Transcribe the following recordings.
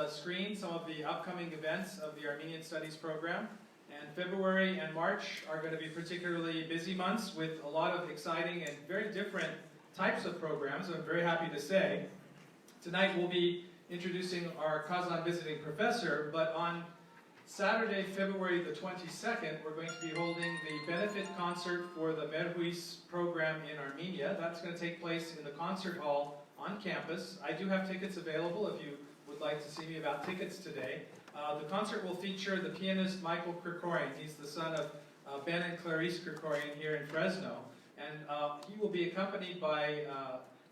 screen some of the upcoming events of the Armenian Studies program. And February and March are going to be particularly busy months with a lot of exciting and very different types of programs, I'm very happy to say. Tonight we'll be introducing our Kazan visiting professor, but on Saturday, February the 22nd, we're going to be holding the benefit concert for the Merhuis program in Armenia. That's going to take place in the concert hall on campus. I do have tickets available if you would like to see me about tickets today. The concert will feature the pianist Michael Krikorian. He's the son of Ben and Clarice Krikorian here in Fresno. And he will be accompanied by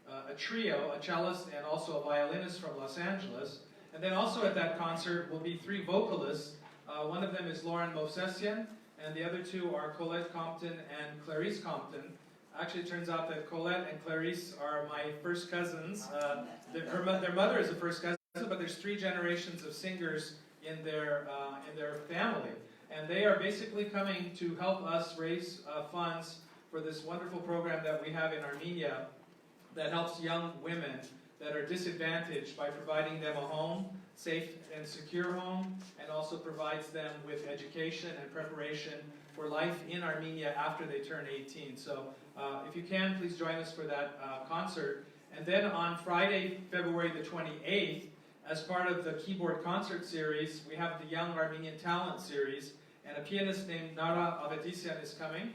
a trio, a cellist and also a violinist from Los Angeles. And then also at that concert will be three vocalists. One of them is Lauren Movsesian, and the other two are Colette Compton and Clarice Compton. Actually, it turns out that Colette and Clarice are my first cousins. Their mother is a first cousin, but there's three generations of singers in their family. And they are basically coming to help us raise funds for this wonderful program that we have in Armenia that helps young women that are disadvantaged by providing them a home, safe and secure home, and also provides them with education and preparation for life in Armenia after they turn 18. So if you can, please join us for that concert. And then on Friday, February the 28th, as part of the keyboard concert series, we have the Young Armenian Talent Series, and a pianist named Nara Avedisyan is coming.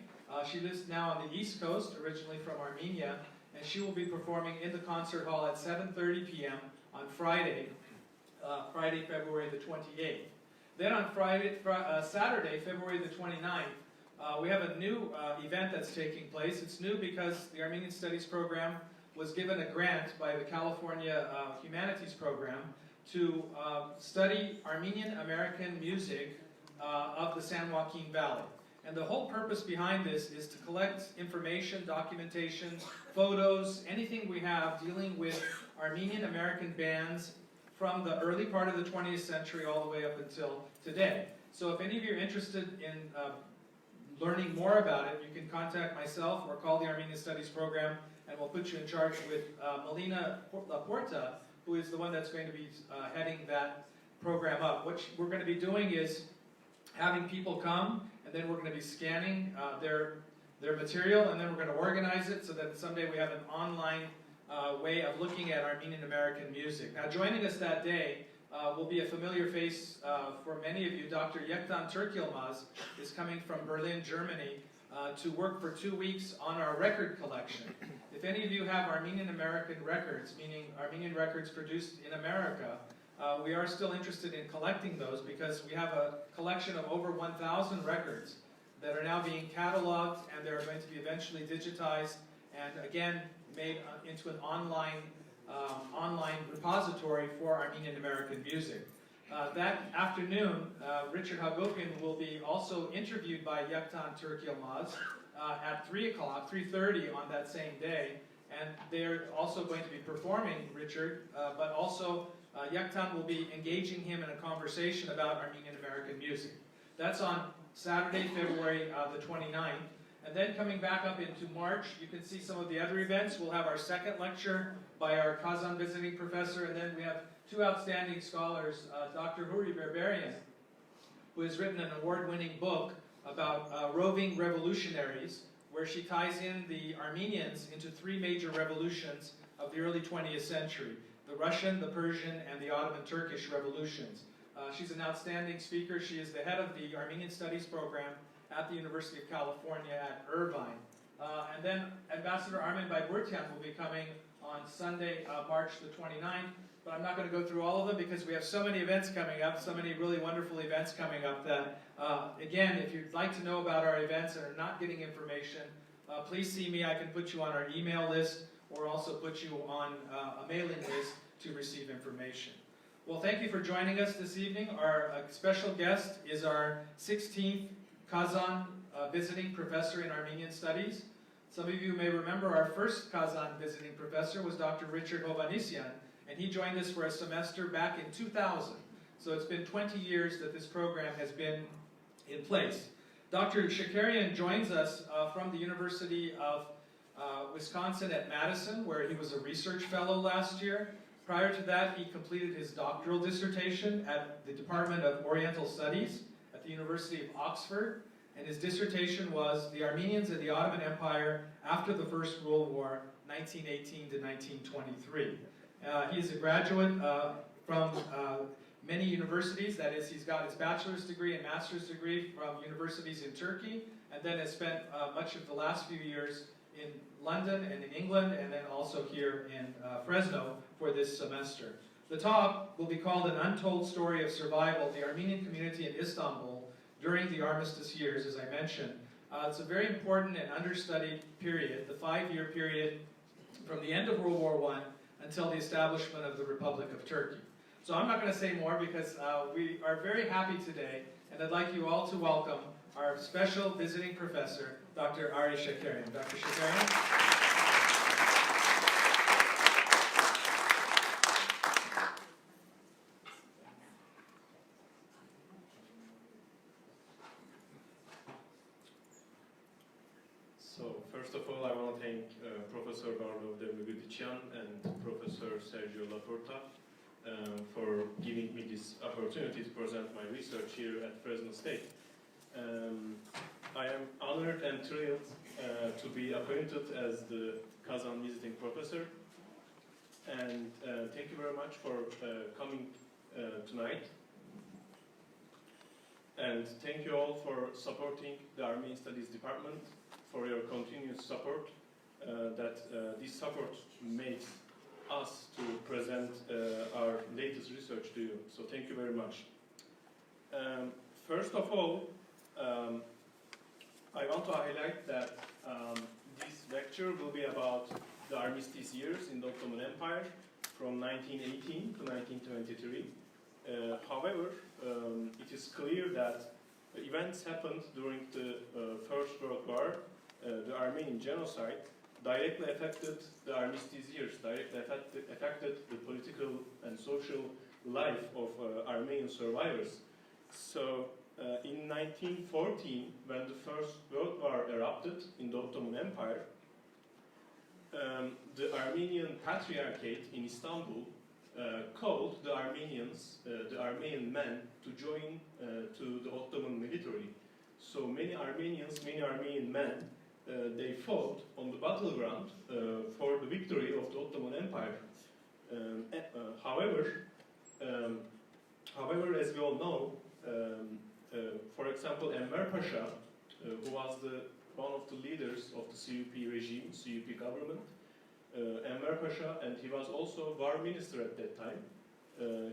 She lives now on the East Coast, originally from Armenia, and she will be performing in the concert hall at 7:30 p.m. on Friday, February the 28th. Then on Saturday, February the 29th, we have a new event that's taking place. It's new because the Armenian Studies program was given a grant by the California Humanities Program to study Armenian American music of the San Joaquin Valley. And the whole purpose behind this is to collect information, documentation, photos, anything we have dealing with Armenian American bands from the early part of the 20th century all the way up until today. So if any of you are interested in learning more about it, you can contact myself or call the Armenian Studies program, and we'll put you in charge with Melina Laporta, who is the one that's going to be heading that program up. What we're going to be doing is having people come, and then we're going to be scanning their material, and then we're going to organize it so that someday we have an online way of looking at Armenian American music. Now, joining us that day will be a familiar face for many of you. Dr. Yektan Turkyilmaz is coming from Berlin, Germany, to work for 2 weeks on our record collection. If any of you have Armenian American records, meaning Armenian records produced in America, we are still interested in collecting those because we have a collection of over 1,000 records that are now being cataloged, and they're going to be eventually digitized and again made into an online repository for Armenian American music. That afternoon, Richard Hagopian will be also interviewed by Yektan Turkyilmaz at 3 o'clock, 3:30 on that same day, and they're also going to be performing Richard, but also Yektan will be engaging him in a conversation about Armenian American music. That's on Saturday, February the 29th. And then coming back up into March, you can see some of the other events. We'll have our second lecture by our Kazan visiting professor, and then we have two outstanding scholars, Dr. Huri Berberian, who has written an award-winning book about roving revolutionaries, where she ties in the Armenians into three major revolutions of the early 20th century: the Russian, the Persian, and the Ottoman Turkish revolutions. She's an outstanding speaker. She is the head of the Armenian Studies program at the University of California at Irvine. And then Ambassador Armen Bayburtian will be coming on Sunday, March the 29th. But I'm not going to go through all of them because we have so many events coming up, so many really wonderful events coming up that, again, if you'd like to know about our events and are not getting information, please see me. I can put you on our email list or also put you on a mailing list to receive information. Well, thank you for joining us this evening. Our special guest is our 16th Kazan visiting professor in Armenian Studies. Some of you may remember our first Kazan visiting professor was Dr. Richard Hovanesyan, and he joined us for a semester back in 2000. So it's been 20 years that this program has been in place. Dr. Şekeryan joins us from the University of Wisconsin at Madison, where he was a research fellow last year. Prior to that, he completed his doctoral dissertation at the Department of Oriental Studies at the University of Oxford, and his dissertation was The Armenians and the Ottoman Empire After the First World War, 1918 to 1923. He is a graduate from many universities. That is, he's got his bachelor's degree and master's degree from universities in Turkey, and then has spent much of the last few years in London and in England, and then also here in Fresno for this semester. The talk will be called An Untold Story of Survival, the Armenian Community in Istanbul during the Armistice years, as I mentioned. It's a very important and understudied period, the 5-year period from the end of World War I until the establishment of the Republic of Turkey. So I'm not going to say more because we are very happy today, and I'd like you all to welcome our special visiting professor, Dr. Ari Şekeryan. Dr. Şekeryan. So, first of all, I want to thank Professor Barlo Devlegudicyan and Professor Sergio Laporta for giving me this opportunity to present my research here at Fresno State. I am honored and thrilled to be appointed as the Kazan visiting professor, and thank you very much for coming tonight, and thank you all for supporting the Armenian Studies Department, for your continuous support. This support makes us to present our latest research to you, so thank you very much. First of all, I want to highlight that this lecture will be about the Armistice years in the Ottoman Empire from 1918 to 1923. However, it is clear that events happened during the First World War, the Armenian Genocide, directly affected the Armistice years, directly affected the political and social life of Armenian survivors. So, in 1914, when the First World War erupted in the Ottoman Empire, the Armenian Patriarchate in Istanbul called the Armenians, the Armenian men, to join to the Ottoman military. So many Armenian men, they fought on the battleground for the victory of the Ottoman Empire. However, as we all know, for example, Enver Pasha, who was one of the leaders of the CUP regime, CUP government, Enver Pasha, and he was also war minister at that time,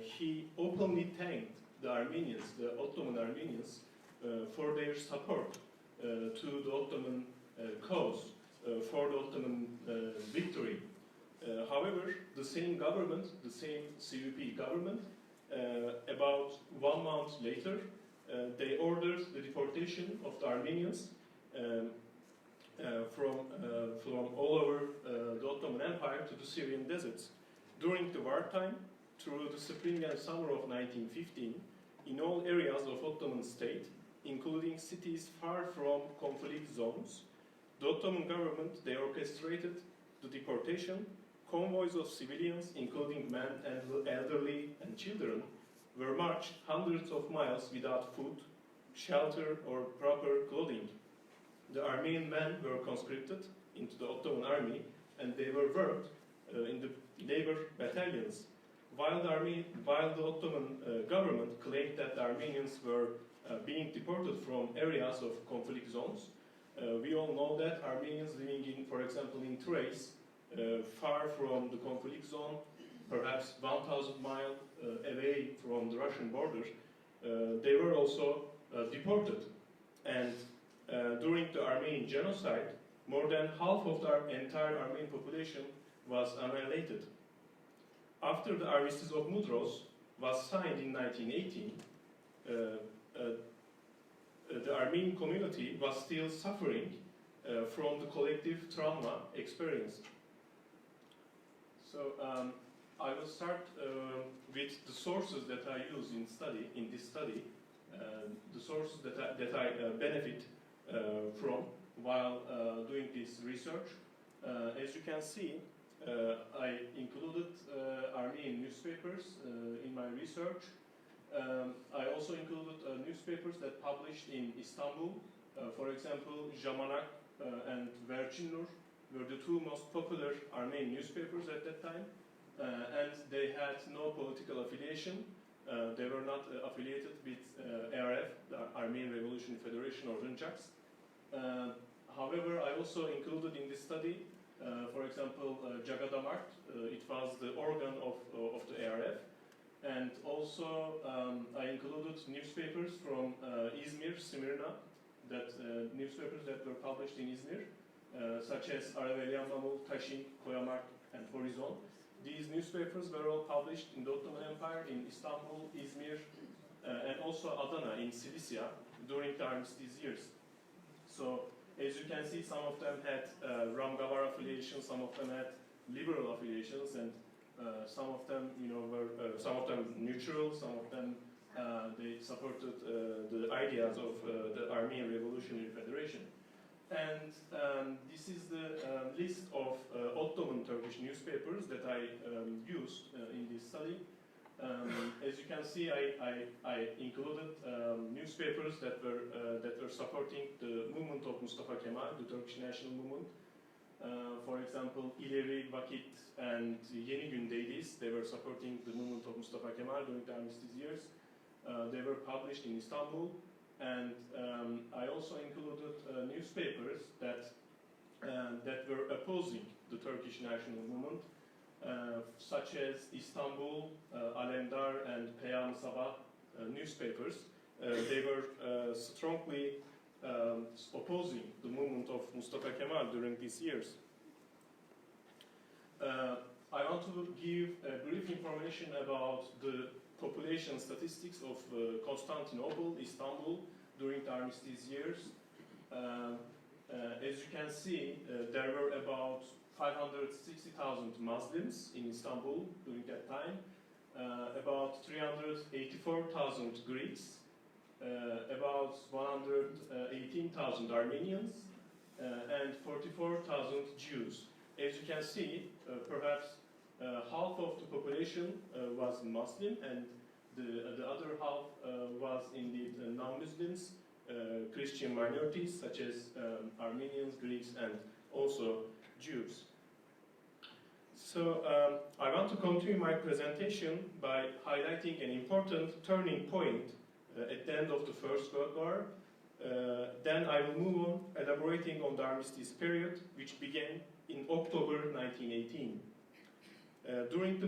he openly thanked the Armenians, the Ottoman Armenians, for their support to the Ottoman cause, for the Ottoman victory. However, the same government, the same CUP government, about 1 month later, they ordered the deportation of the Armenians from all over the Ottoman Empire to the Syrian deserts. During the wartime, through the spring and summer of 1915, in all areas of Ottoman state, including cities far from conflict zones, the Ottoman government, they orchestrated the deportation. Convoys of civilians, including men and elderly and children, were marched hundreds of miles without food, shelter, or proper clothing. The Armenian men were conscripted into the Ottoman army, and they were worked in the labor battalions. While the Ottoman government claimed that the Armenians were being deported from areas of conflict zones, we all know that Armenians living in, for example, in Thrace, far from the conflict zone, perhaps 1,000 miles away from the Russian border, they were also deported. And during the Armenian Genocide, more than half of the entire Armenian population was annihilated. After the Armistice of Mudros was signed in 1918, the Armenian community was still suffering from the collective trauma experienced. So I will start with the sources that I use in this study, the sources that I benefit from while doing this research. As you can see, I included Armenian newspapers in my research. I also included newspapers that published in Istanbul. For example, Jamanak and Vercinur were the two most popular Armenian newspapers at that time, and they had no political affiliation. They were not affiliated with ARF, the Armenian Revolutionary Federation, or Rıncax. However, I also included in this study, for example, Jagadamart. It was the organ of the ARF. And also, I included newspapers from Izmir, Smyrna, newspapers that were published in Izmir, such as Arevelian Mamul, Taşin, Koyamak, and Horizon. These newspapers were all published in the Ottoman Empire, in Istanbul, Izmir, and also Adana in Cilicia during the Armistice years. So, as you can see, some of them had Ramgavar affiliations, some of them had liberal affiliations, and some of them, were some of them neutral, some of them they supported the ideas of the Armenian Revolutionary Federation. And this is the list of Ottoman Turkish newspapers that I used in this study. As you can see, I included newspapers that were supporting the movement of Mustafa Kemal, the Turkish national movement. For example, İleri Vakit and Yeni Gün Dailies, they were supporting the movement of Mustafa Kemal during the Armistice years. They were published in Istanbul, and I also included newspapers that were opposing the Turkish national movement, such as Istanbul, Alemdar, and Peyam Sabah newspapers. They were strongly opposing the movement of Mustafa Kemal during these years. I want to give brief information about the population statistics of Constantinople, Istanbul, during the Armistice years. As you can see, there were about 560,000 Muslims in Istanbul during that time, about 384,000 Greeks, about 118,000 Armenians, and 44,000 Jews. As you can see, perhaps half of the population was Muslim, and the other half was indeed non-Muslims, Christian minorities such as Armenians, Greeks, and also Jews. So I want to continue my presentation by highlighting an important turning point at the end of the First World War. Then I will move on elaborating on the Armistice period, which began in October 1918. During the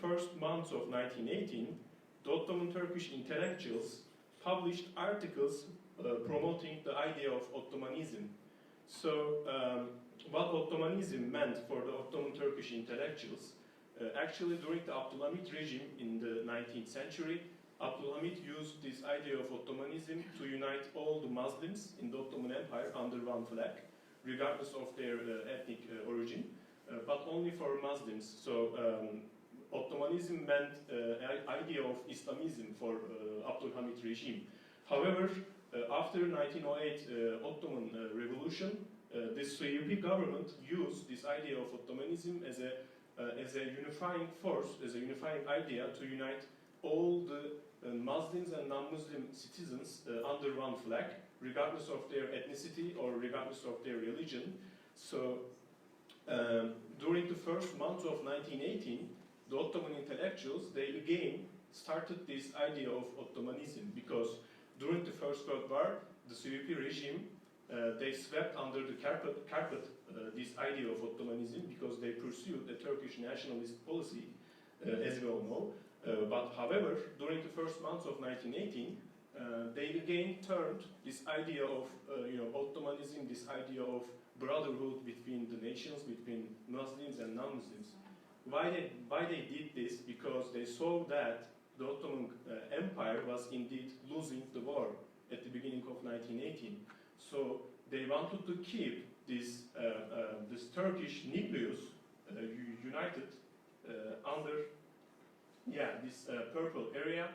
first months of 1918, the Ottoman Turkish intellectuals published articles promoting the idea of Ottomanism. So, what Ottomanism meant for the Ottoman Turkish intellectuals, actually during the Abdülhamit regime in the 19th century, Abdülhamit used this idea of Ottomanism to unite all the Muslims in the Ottoman Empire under one flag, regardless of their ethnic origin, but only for Muslims. So Ottomanism meant idea of Islamism for Abdülhamit regime. However, after 1908 Ottoman revolution, the CUP government used this idea of Ottomanism as a unifying force, as a unifying idea to unite all the Muslims and non-Muslim citizens under one flag, regardless of their ethnicity or regardless of their religion. So, during the first months of 1918, the Ottoman intellectuals, they again started this idea of Ottomanism, because during the First World War, the CUP regime, they swept under the carpet this idea of Ottomanism, because they pursued a Turkish nationalist policy, as we all know. But however, during the first months of 1918, they again turned this idea of Ottomanism, this idea of brotherhood between the nations, between Muslims and non-Muslims. Why they did this? Because they saw that the Ottoman Empire was indeed losing the war at the beginning of 1918. So they wanted to keep this Turkish nucleus united under this purple area.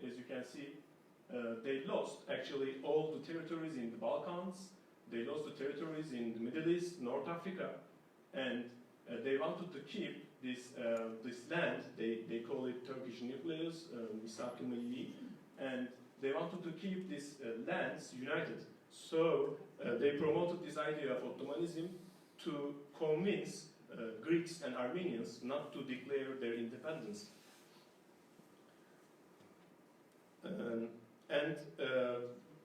As you can see, they lost actually all the territories in the Balkans. They lost the territories in the Middle East, North Africa, and they wanted to keep this land, they call it Turkish nucleus, Misak-ı Milli, and they wanted to keep these lands united. So they promoted this idea of Ottomanism to convince Greeks and Armenians not to declare their independence.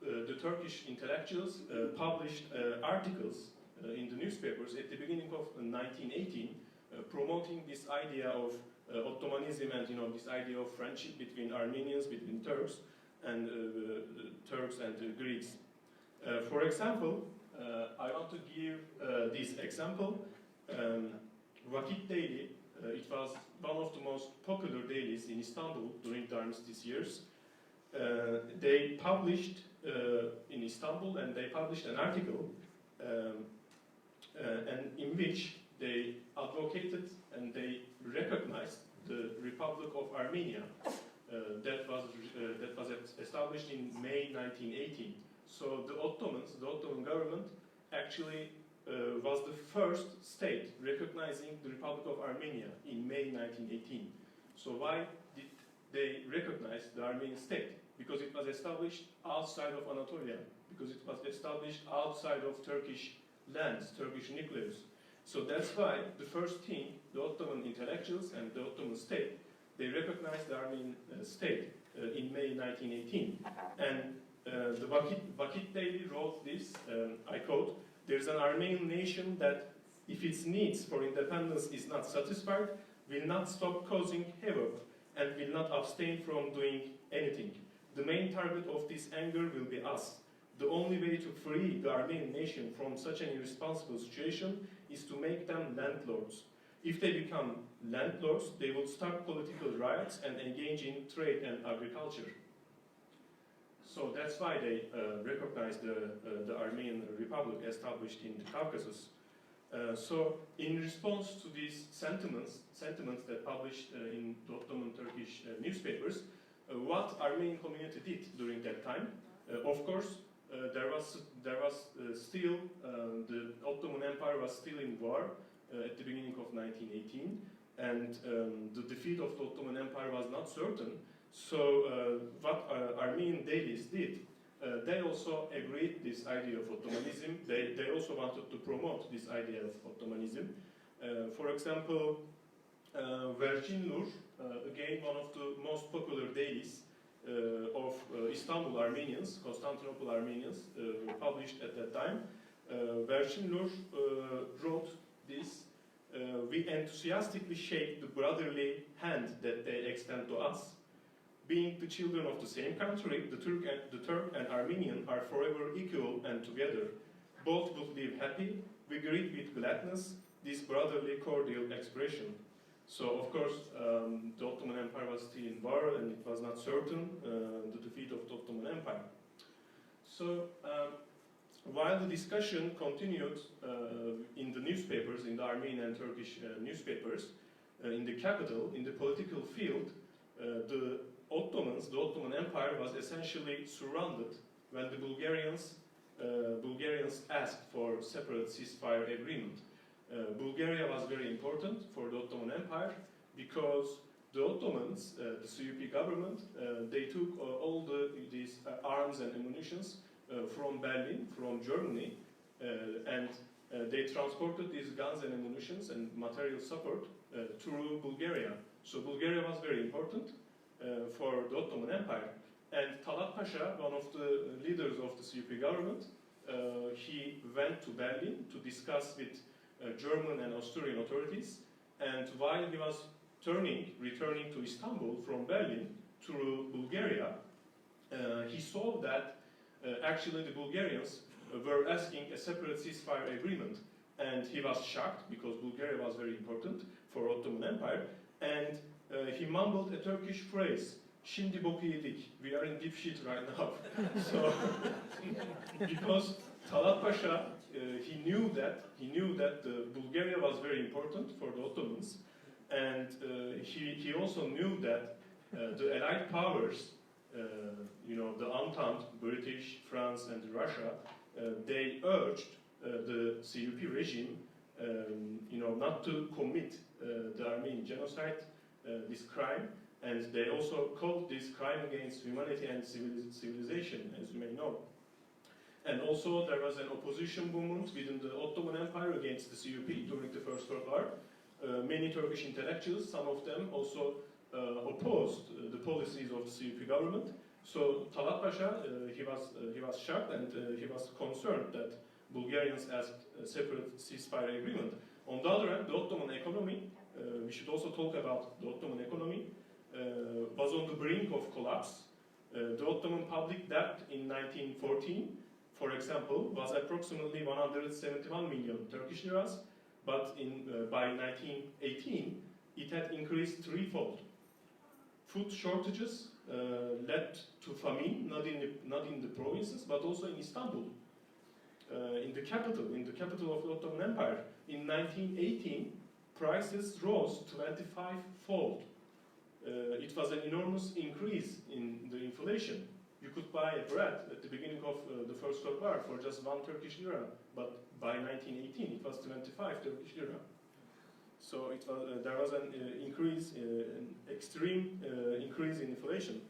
The Turkish intellectuals published articles in the newspapers at the beginning of 1918 promoting this idea of Ottomanism and this idea of friendship between Armenians, between Turks and Greeks. For example, I want to give this example. Vakit Daily, it was one of the most popular dailies in Istanbul during the Armistice years. They published in Istanbul, and they published an article and in which they advocated and they recognized the Republic of Armenia that was established in May 1918. So the Ottoman government actually was the first state recognizing the Republic of Armenia in May 1918. So why did they recognize the Armenian state? Because it was established outside of Anatolia, because it was established outside of Turkish lands, Turkish nucleus. So that's why the first thing, the Ottoman intellectuals and the Ottoman state, they recognized the Armenian state in May 1918. And the Vakit Daily wrote this, I quote, "There's an Armenian nation that, if its needs for independence is not satisfied, will not stop causing havoc and will not abstain from doing anything. The main target of this anger will be us. The only way to free the Armenian nation from such an irresponsible situation is to make them landlords. If they become landlords, they will start political riots and engage in trade and agriculture." So that's why they recognized the Armenian Republic established in the Caucasus. So in response to these sentiments that published in the Ottoman Turkish newspapers, what Armenian community did during that time, of course, there was still, the Ottoman Empire was still in war at the beginning of 1918, and the defeat of the Ottoman Empire was not certain. So what Armenian dailies did, they also agreed this idea of Ottomanism. They also wanted to promote this idea of Ottomanism. For example, Vercinlur, again one of the most popular dailies of Istanbul Armenians, Constantinople Armenians, published at that time. Vercinlur wrote this: "We enthusiastically shake the brotherly hand that they extend to us. Being the children of the same country, the Turk and Armenian are forever equal and together. Both would live happy. We greet with gladness this brotherly cordial expression." So, of course, the Ottoman Empire was still in war, and it was not certain the defeat of the Ottoman Empire. So, while the discussion continued in the newspapers, in the Armenian and Turkish newspapers, in the capital, in the political field, the Ottoman Empire was essentially surrounded when the Bulgarians asked for separate ceasefire agreement. Bulgaria was very important for the Ottoman Empire because the Ottomans, the CUP government, they took all these arms and ammunitions from Berlin, from Germany, and they transported these guns and ammunitions and material support through Bulgaria. So Bulgaria was very important for the Ottoman Empire. And Talat Pasha, one of the leaders of the CUP government, he went to Berlin to discuss with German and Austrian authorities, and while he was returning to Istanbul from Berlin through Bulgaria, he saw that actually the Bulgarians were asking a separate ceasefire agreement, and he was shocked because Bulgaria was very important for Ottoman Empire, and he mumbled a Turkish phrase, "Şimdi boku yedik," we are in deep shit right now. So, because Talat Pasha, he knew that Bulgaria was very important for the Ottomans, and he also knew that the Allied powers, the Entente, British, France, and Russia, they urged the CUP regime not to commit the Armenian genocide, this crime, and they also called this crime against humanity and civilization, as you may know. And also there was an opposition movement within the Ottoman Empire against the CUP during the First World War. Many Turkish intellectuals, some of them also opposed the policies of the CUP government. So Talat Pasha, he was shocked and he was concerned that Bulgarians asked a separate ceasefire agreement. On the other hand, the Ottoman economy, we should also talk about the Ottoman economy, was on the brink of collapse. The Ottoman public debt in 1914, for example, was approximately 171 million Turkish liras, but by 1918 it had increased threefold. Food shortages led to famine, not in the provinces, but also in Istanbul, in the capital of the Ottoman Empire. In 1918, prices rose 25-fold. It was an enormous increase in the inflation. You could buy bread at the beginning of the First World War for just 1 Turkish lira, but by 1918 it was 25 Turkish lira. So there was an extreme increase in inflation.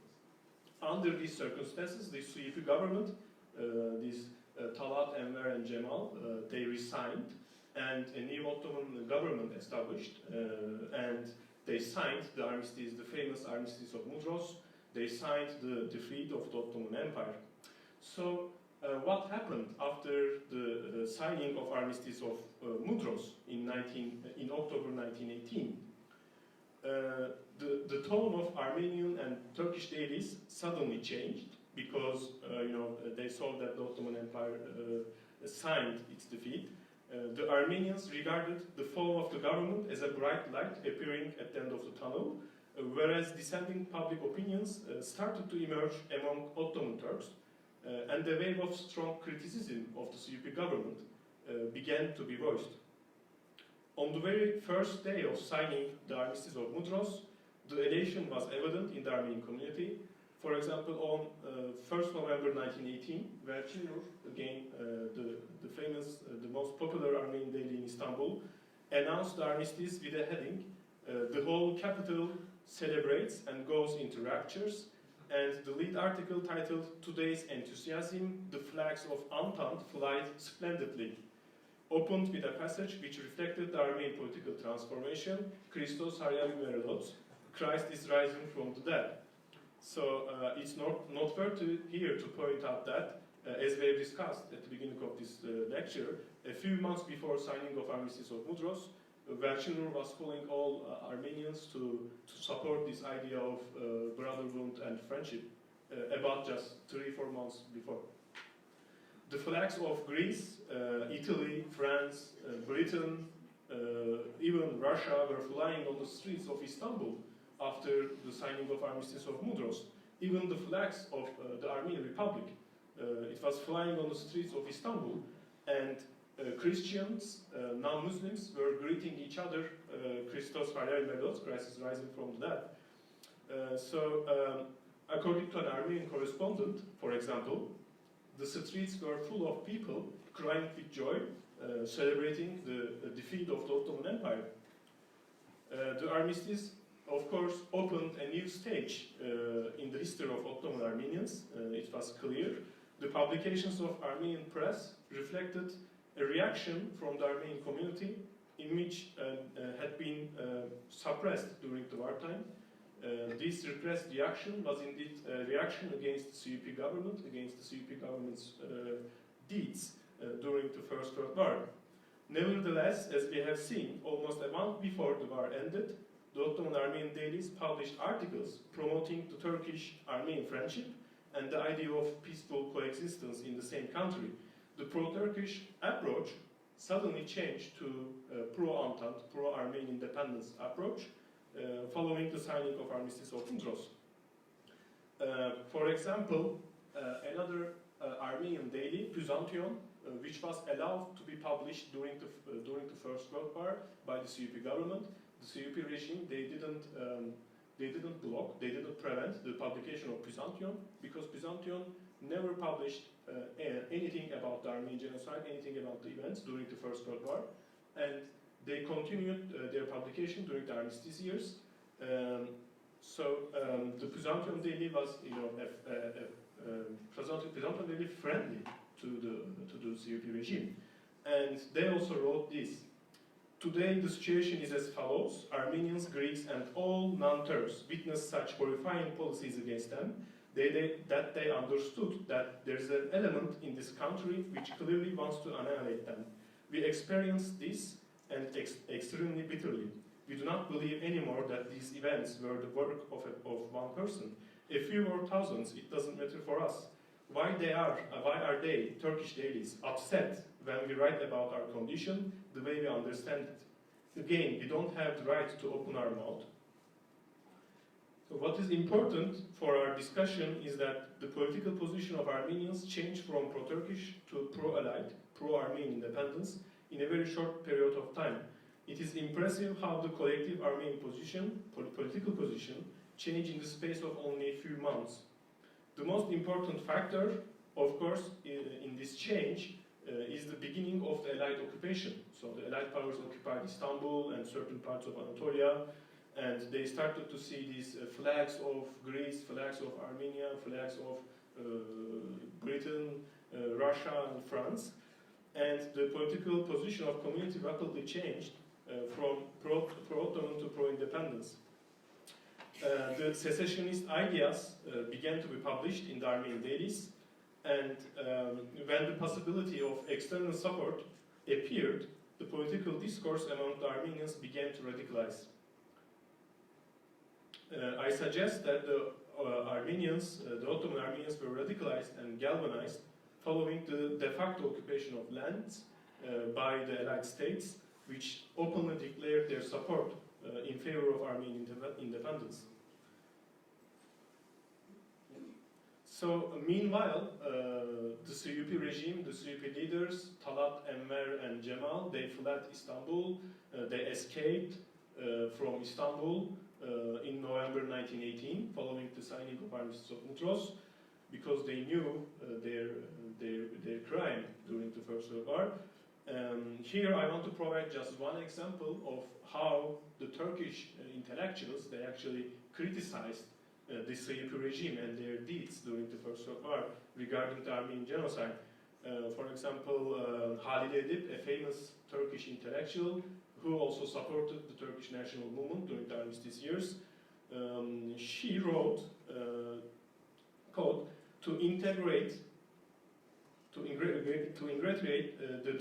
Under these circumstances, the CUP government, Talat, Enver and Cemal, they resigned, and a new Ottoman government established, and they signed the armistice, the famous Armistice of Mudros. They signed the defeat of the Ottoman Empire. So what happened after the signing of Armistice of Mudros in October 1918? The tone of Armenian and Turkish dailies suddenly changed because they saw that the Ottoman Empire signed its defeat. The Armenians regarded the fall of the government as a bright light appearing at the end of the tunnel, whereas dissenting public opinions started to emerge among Ottoman Turks, and a wave of strong criticism of the CUP government began to be voiced. On the very first day of signing the Armistice of Mudros, the elation was evident in the Armenian community. For example, on 1st November 1918, Vercinur, again the famous, the most popular Armenian daily in Istanbul, announced the armistice with a heading, "The whole capital celebrates and goes into raptures," and the lead article titled, "Today's Enthusiasm, the flags of Untold fly splendidly," opened with a passage which reflected the Armenian political transformation, "Christos Haryari Merelos," Christ is rising from the dead. So it's noteworthy here to point out that, as we have discussed at the beginning of this lecture, a few months before signing of Armistice of Mudros, Vercinur was calling all Armenians to support this idea of brotherhood and friendship about just 3-4 months before. The flags of Greece, Italy, France, Britain, even Russia were flying on the streets of Istanbul after the signing of Armistice of Mudros. Even the flags of the Armenian Republic, it was flying on the streets of Istanbul, and Christians, non-Muslims, were greeting each other, Christos Haryari Merelos, Christ is rising from the dead. According to an Armenian correspondent, for example, the streets were full of people crying with joy, celebrating the defeat of the Ottoman Empire. The armistice, of course, opened a new stage in the history of Ottoman Armenians. It was clear. The publications of Armenian press reflected a reaction from the Armenian community in which had been suppressed during the wartime. This repressed reaction was indeed a reaction against the CUP government, against the CUP government's deeds during the First World War. Nevertheless, as we have seen, almost a month before the war ended, the Ottoman Armenian dailies published articles promoting the Turkish-Armenian friendship and the idea of peaceful coexistence in the same country. The pro-Turkish approach suddenly changed to pro-Entente, pro-Armenian independence approach following the signing of Armistice of Mudros. For example, another Armenian daily, Byzantion, which was allowed to be published during the First World War by the CUP government. The CUP regime, they didn't block, they didn't prevent the publication of Byzantion, because Byzantion never published anything about the Armenian genocide, anything about the events during the First World War. and they continued their publication during the Armistice years. The Byzantium daily was, Byzantium daily friendly to the CUP regime, and they also wrote this. Today the situation is as follows: Armenians, Greeks, and all non-Turks witnessed such horrifying policies against them that they understood that there is an element in this country which clearly wants to annihilate them. We experienced this, and extremely bitterly. We do not believe anymore that these events were the work of one person. A few or thousands, it doesn't matter for us. Why are they, Turkish dailies, upset when we write about our condition the way we understand it? Again, we don't have the right to open our mouth. So what is important for our discussion is that the political position of Armenians changed from pro-Turkish to pro-Allied, pro-Armenian independence in a very short period of time. It is impressive how the collective Armenian position, political position, changed in the space of only a few months. The most important factor, of course, in this change is the beginning of the Allied occupation. So the Allied powers occupied Istanbul and certain parts of Anatolia, and they started to see these flags of Greece, flags of Armenia, flags of Britain, Russia, and France. And the political position of community rapidly changed from pro-Ottoman to pro-independence. The secessionist ideas began to be published in the Armenian dailies, and when the possibility of external support appeared, the political discourse among the Armenians began to radicalize. I suggest that the Ottoman Armenians were radicalized and galvanized following the de facto occupation of lands by the Allied states, which openly declared their support in favor of Armenian independence. So, meanwhile, the CUP regime, the CUP leaders, Talat, Enver, and Cemal, they fled Istanbul. They escaped from Istanbul in November 1918, following the signing of Armistice of Mudros, because they knew their crime during the First World War. Here I want to provide just one example of how the Turkish intellectuals, they actually criticized the CUP regime and their deeds during the First World War regarding the Armenian Genocide. For example, Halide Edip, a famous Turkish intellectual who also supported the Turkish national movement during the Armistice years, she wrote, quote, to ingratiate the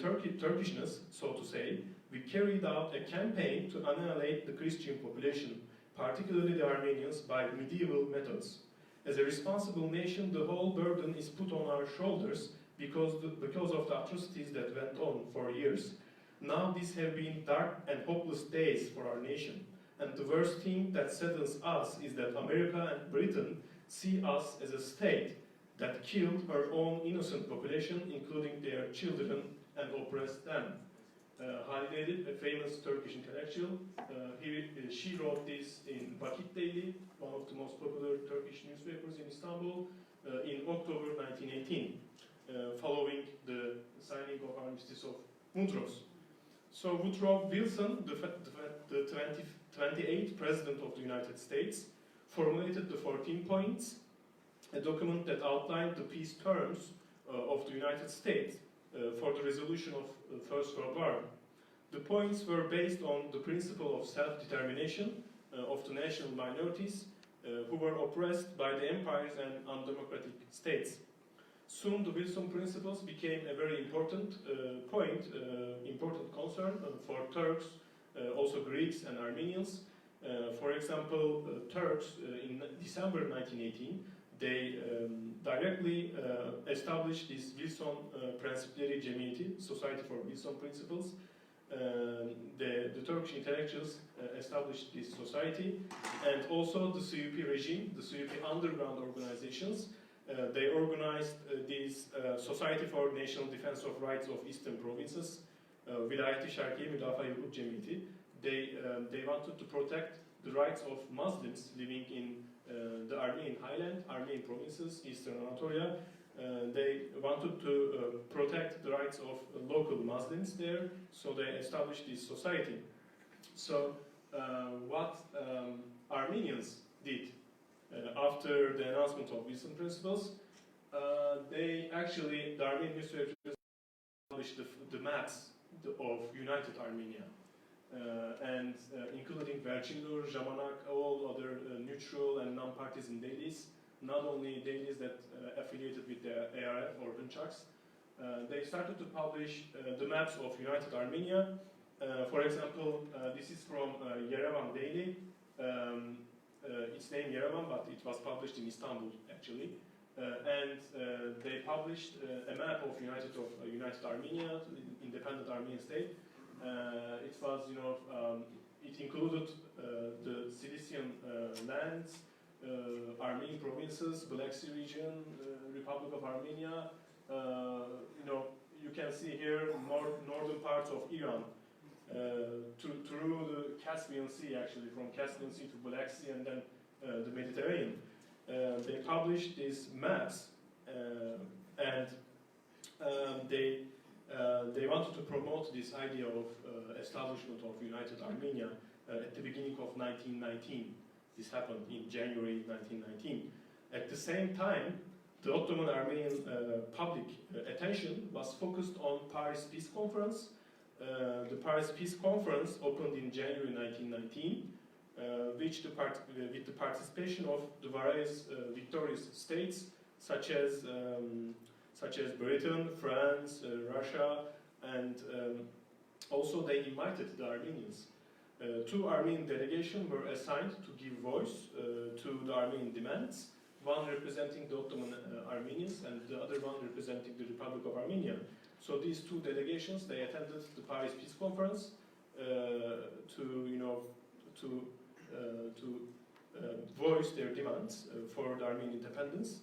Turkishness, so to say, we carried out a campaign to annihilate the Christian population, particularly the Armenians, by medieval methods. As a responsible nation, the whole burden is put on our shoulders because of the atrocities that went on for years. Now these have been dark and hopeless days for our nation, and the worst thing that saddens us is that America and Britain see us as a state that killed her own innocent population, including their children, and oppressed them. Halide Edip, a famous Turkish intellectual, she wrote this in Vakit Daily, one of the most popular Turkish newspapers in Istanbul, in October 1918, following the signing of Armistice of Mudros. So Woodrow Wilson, the 28th President of the United States, formulated the 14 points, a document that outlined the peace terms of the United States for the resolution of the First World War. The points were based on the principle of self-determination of the national minorities who were oppressed by the empires and undemocratic states. Soon the Wilson principles became a very important important concern for Turks, also Greeks and Armenians. For example, Turks in December 1918, they directly established this Wilson Prensipleri Cemiyeti, Society for Wilson Principles. The Turkish intellectuals established this society, and also the CUP regime, the CUP underground organizations, they organized this Society for National Defense of Rights of Eastern Provinces, Vilayet-i Şarkiye Müdafaa Hukuk Cemiyeti. They wanted to protect the rights of Muslims living in the Armenian highland, Armenian provinces, Eastern Anatolia. They wanted to protect the rights of local Muslims there, so they established this society. So what Armenians did after the announcement of Wilson Principles, the Armenian newspapers published the maps of United Armenia, and including Vercinur, Jamanak, all other neutral and non-partisan dailies, not only dailies that affiliated with the ARF or Hınçaks. They started to publish the maps of United Armenia. For example, this is from Yerevan Daily. It's named Yerevan, but it was published in Istanbul, actually. And they published a map of United Armenia, independent Armenian state. It was, it included the Cilician lands, Armenian provinces, Black Sea region, Republic of Armenia. You can see here northern parts of Iran, through the Caspian Sea, actually, from Caspian Sea to Black Sea and then the Mediterranean. They published these maps, and they wanted to promote this idea of establishment of United Armenia at the beginning of 1919. This happened in January 1919. At the same time, the Ottoman Armenian public attention was focused on Paris Peace Conference. The Paris Peace Conference opened in January 1919, with the participation of the various victorious states such as Britain, France, Russia, and also they invited the Armenians. Two Armenian delegations were assigned to give voice to the Armenian demands, one representing the Ottoman Armenians and the other one representing the Republic of Armenia. So these two delegations, they attended the Paris Peace Conference to voice their demands for the Armenian independence.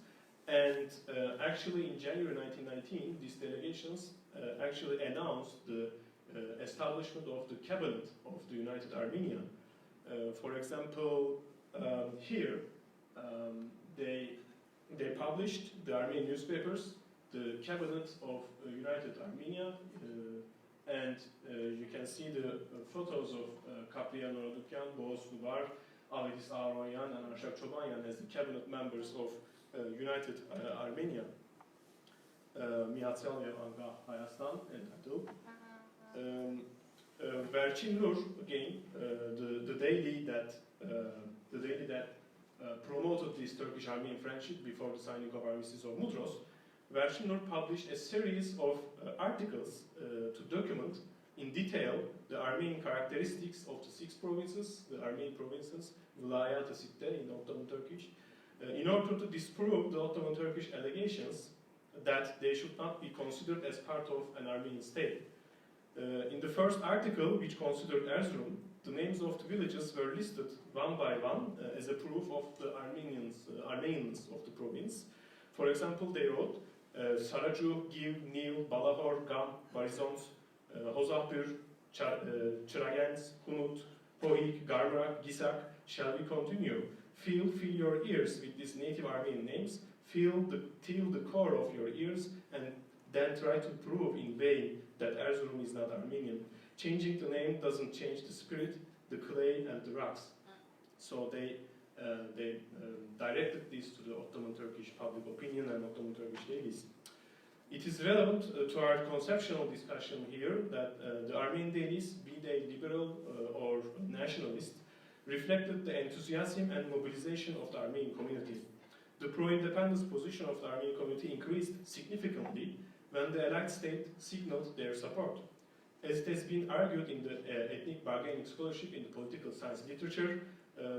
And actually in January 1919, these delegations actually announced the establishment of the cabinet of the United Armenia. For example, here they published, the Armenian newspapers, the cabinet of United Armenia, and you can see the photos of Kapriyan Oradukyan, Boğaz Suvar, Avedis Aroyan, and Arshak Çobanyan as the cabinet members of United Armenia. Miatsal ve Anga Hayastan entitled. Vercinur, again, the daily that promoted this Turkish-Armenian friendship before the signing of Armistice of Mudros, Vercinur published a series of articles to document in detail the Armenian characteristics of the 6 provinces, the Armenian provinces, Vilayat-ı Sitte in Ottoman Turkish, in order to disprove the Ottoman Turkish allegations that they should not be considered as part of an Armenian state. In the first article, which considered Erzurum, the names of the villages were listed one by one as a proof of the Armenians of the province. For example, they wrote Saracu, Giv, Nil, Balahor, Gam, Barizons, Hozapur, Çıragens, Hunut, Pohik, Garmrak, Gisak. Shall we continue? Fill your ears with these native Armenian names, till the core of your ears, and then try to prove in vain that Erzurum is not Armenian. Changing the name doesn't change the spirit, the clay, and the rocks. So they directed this to the Ottoman Turkish public opinion and Ottoman Turkish dailies. It is relevant to our conceptual discussion here that the Armenian dailies, be they liberal or nationalist, reflected the enthusiasm and mobilization of the Armenian community. The pro-independence position of the Armenian community increased significantly when the Allied state signaled their support. As it has been argued in the ethnic bargaining scholarship in the political science literature,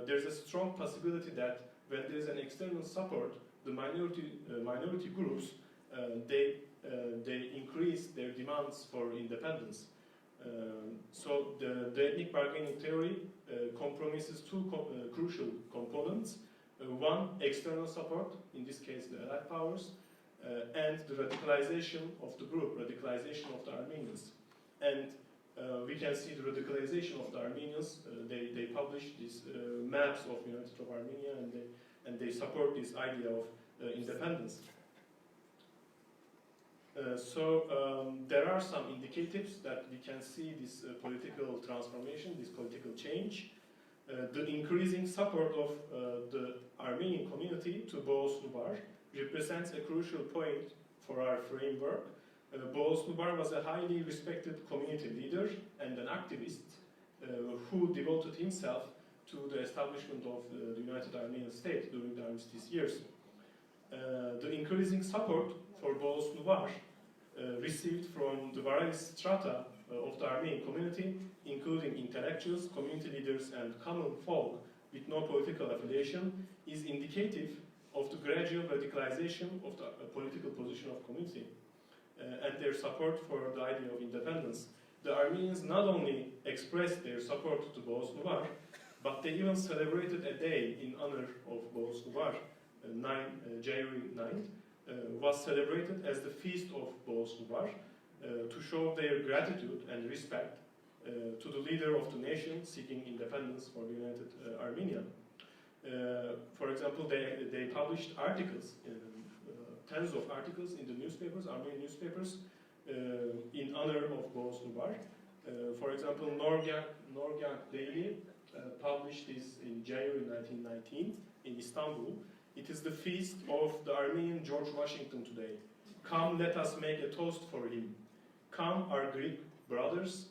there is a strong possibility that when there is an external support, the minority groups they increase their demands for independence. So the ethnic bargaining theory compromises two crucial components. One, external support, in this case the Allied powers, and the radicalization of the group, radicalization of the Armenians. And we can see the radicalization of the Armenians. They publish these maps of United of Armenia, and they support this idea of independence. There are some indicatives that we can see this political transformation, this political change. The increasing support of the Armenian community to Boğaz Nubar represents a crucial point for our framework. Boğaz Nubar was a highly respected community leader and an activist who devoted himself to the establishment of the United Armenian State during the Armistice years. The increasing support for Boğaz Nubar received from the various strata of the Armenian community, including intellectuals, community leaders, and common folk with no political affiliation, is indicative of the gradual radicalization of the political position of community and their support for the idea of independence. The Armenians not only expressed their support to Boğaz Nubar, but they even celebrated a day in honor of Boğaz Nubar. January 9th was celebrated as the Feast of Boğaz Nubar to show their gratitude and respect to the leader of the nation seeking independence for the United Armenia. For example, they published articles, tens of articles in the newspapers, Armenian newspapers, in honor of Boğaz Nubar. For example, Norgyak Daily published this in January 1919 in Istanbul. It is the feast of the Armenian George Washington today. Come, let us make a toast for him. Come, our Greek brothers,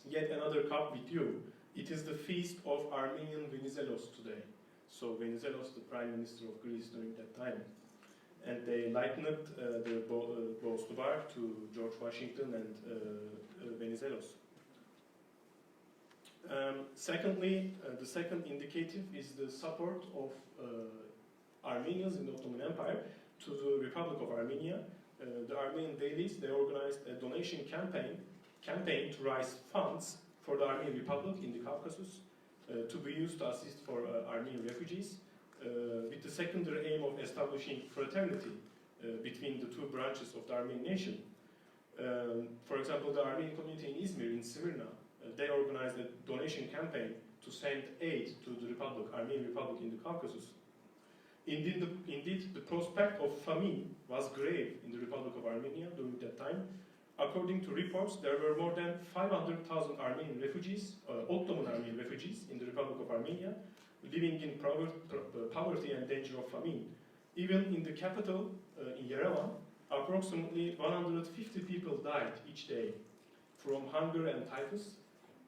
yet another cup with you. It is the feast of Armenian Venizelos today. So Venizelos, the prime minister of Greece during that time. And they likened the Boğaz Nubar to George Washington and Venizelos. Secondly, the second indicative is the support of Armenians in the Ottoman Empire to the Republic of Armenia. The Armenian dailies, they organized a donation campaign to raise funds for the Armenian Republic in the Caucasus to be used to assist for Armenian refugees with the secondary aim of establishing fraternity between the two branches of the Armenian nation. For example, the Armenian community in Izmir, in Smyrna, they organized a donation campaign to send aid to the Republic, Armenian Republic in the Caucasus. Indeed, the prospect of famine was grave in the Republic of Armenia during that time. According to reports, there were more than 500,000 Armenian refugees, Ottoman Armenian refugees in the Republic of Armenia, living in poverty and danger of famine. Even in the capital, in Yerevan, approximately 150 people died each day from hunger and typhus.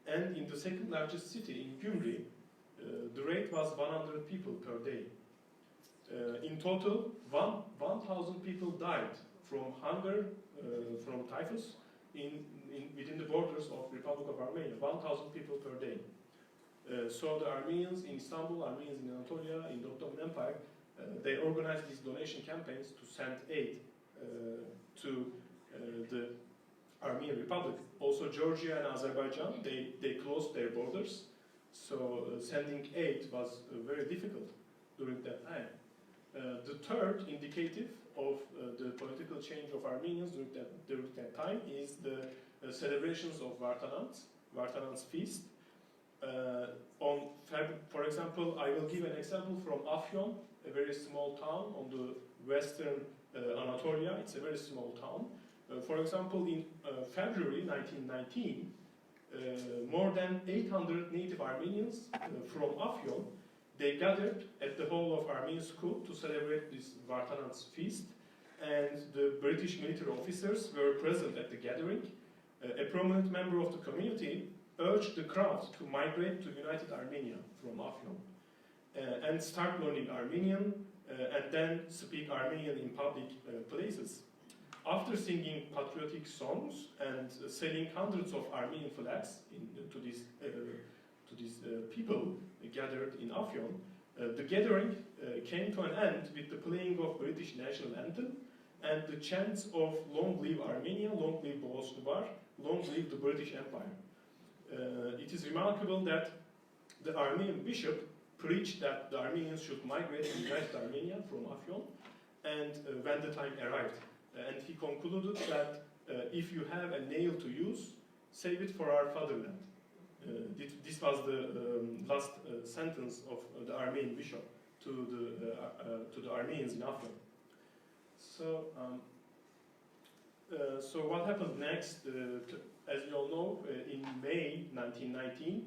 And in the second largest city, in Gyumri, the rate was 100 people per day. In total, 1,000 people died from hunger, from typhus, within the borders of Republic of Armenia. 1,000 people per day. So the Armenians in Istanbul, Armenians in Anatolia, in the Ottoman Empire, they organized these donation campaigns to send aid to the Armenian Republic. Also Georgia and Azerbaijan, they closed their borders, so sending aid was very difficult during that time. The third indicative of the political change of Armenians during that time is the celebrations of Vartanant's feast. For example, I will give an example from Afyon, a very small town on the western Anatolia. It's a very small town. For example, in February 1919, more than 800 native Armenians from Afyon, they gathered at the hall of Armenian school to celebrate this Vartanant's feast, and the British military officers were present at the gathering. A prominent member of the community urged the crowd to migrate to United Armenia from Afyon and start learning Armenian and then speak Armenian in public places. After singing patriotic songs and selling hundreds of Armenian flags to these people gathered in Afyon, the gathering came to an end with the playing of British national anthem and the chants of "Long live Armenia, long live Boğaz Nubar, long live the British Empire." It is remarkable that the Armenian bishop preached that the Armenians should migrate to United Armenia from Afyon, and when the time arrived. And he concluded that if you have a nail to use, save it for our fatherland. This was the last sentence of the Armenian bishop to the Armenians in Afyon. So So what happened next? As you all know, in May 1919,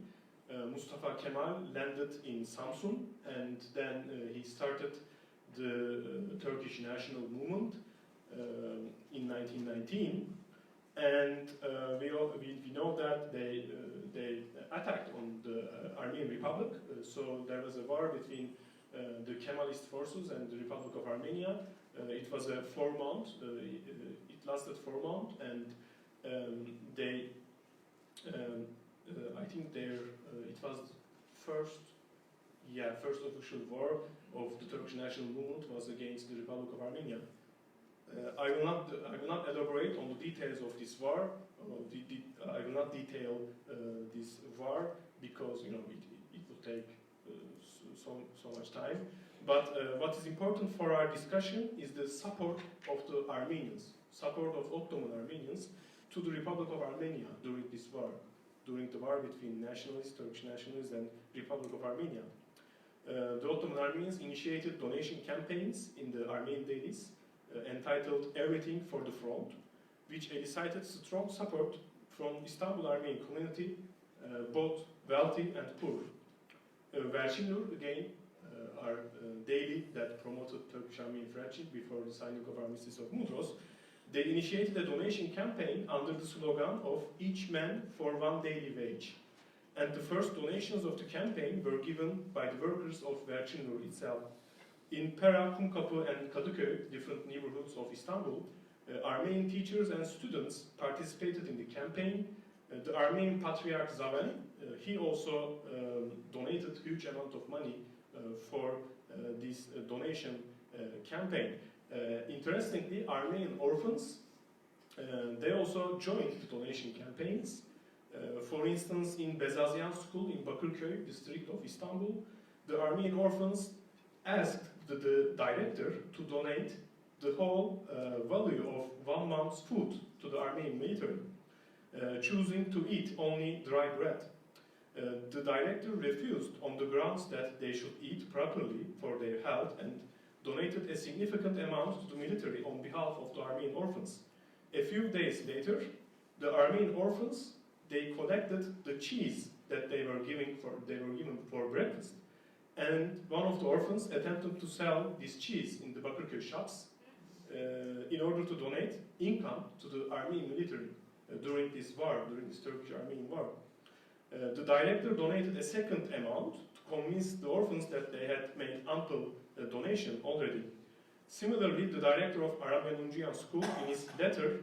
Mustafa Kemal landed in Samsun, and then he started the Turkish national movement in 1919. And we know that they attacked on the Armenian Republic. So there was a war between the Kemalist forces and the Republic of Armenia. It was a 4 month. It lasted 4 months, and they. I think it was first official war of the Turkish national movement was against the Republic of Armenia. I will not elaborate on the details of this war. I will not detail this war because it will take so much time. But what is important for our discussion is the support of the Armenians, support of Ottoman Armenians to the Republic of Armenia during this war, during the war between nationalists, Turkish nationalists, and Republic of Armenia. The Ottoman Armenians initiated donation campaigns in the Armenian dailies entitled "Everything for the Front," which elicited strong support from Istanbul Armenian community, both wealthy and poor. Vercinur, again, our daily that promoted Turkish-Armenian friendship before the signing of Armistice of Mudros, they initiated a donation campaign under the slogan of "Each man for one daily wage." And the first donations of the campaign were given by the workers of Vercinur itself. In Pera, Kumkapı, and Kadıköy, different neighborhoods of Istanbul, Armenian teachers and students participated in the campaign. The Armenian Patriarch Zaven, he also donated huge amount of money for this donation campaign. Interestingly, Armenian orphans, they also joined the donation campaigns. For instance, in Bezazyan School in Bakırköy district of Istanbul, the Armenian orphans asked the director to donate the whole value of 1 month's food to the Armenian military, choosing to eat only dry bread. The director refused on the grounds that they should eat properly for their health and donated a significant amount to the military on behalf of the Armenian orphans. A few days later, the Armenian orphans, they collected the cheese that they were given for breakfast. And one of the orphans attempted to sell this cheese in the Bakırköy shops in order to donate income to the Armenian military during this war, during this Turkish-Armenian war. The director donated a second amount to convince the orphans that they had made ample donation already. Similarly, the director of Armenian School, in his letter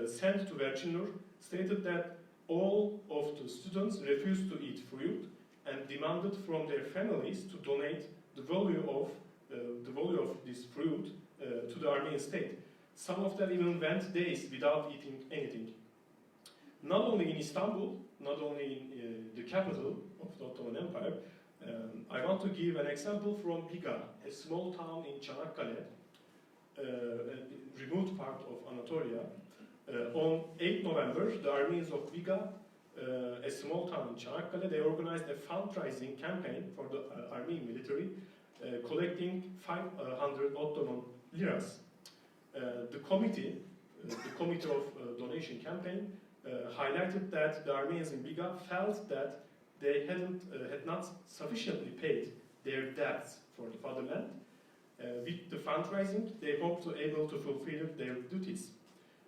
sent to Vercinur, stated that all of the students refused to eat fruit and demanded from their families to donate the value of this fruit to the Armenian state. Some of them even went days without eating anything. Not only in Istanbul, not only in the capital of the Ottoman Empire, I want to give an example from Biga, a small town in Çanakkale, a remote part of Anatolia. On 8 November, the Armenians of Biga, a small town in Çanakkale, they organized a fundraising campaign for the Armenian military, collecting 500 Ottoman liras. The committee of donation campaign highlighted that the Armenians in Biga felt that they had not sufficiently paid their debts for the fatherland. With the fundraising, they hoped to able to fulfill their duties.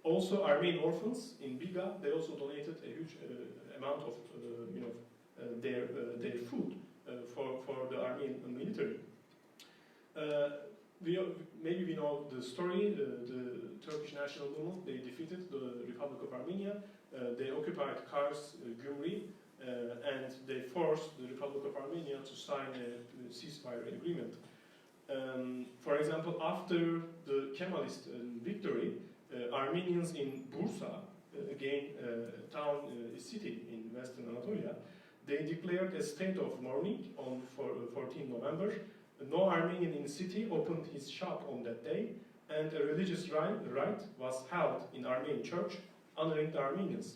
Also, Armenian orphans in Biga, they also donated a huge amount of their food for the Armenian military. Maybe we know the story. The Turkish national movement, they defeated the Republic of Armenia. They occupied Kars, Gümrü, and they forced the Republic of Armenia to sign a ceasefire agreement. For example, after the Kemalist victory, Armenians in Bursa, again a town, a city in western Anatolia, they declared a state of mourning on 14 November. No Armenian in the city opened his shop on that day, and a religious rite was held in Armenian church honoring the Armenians.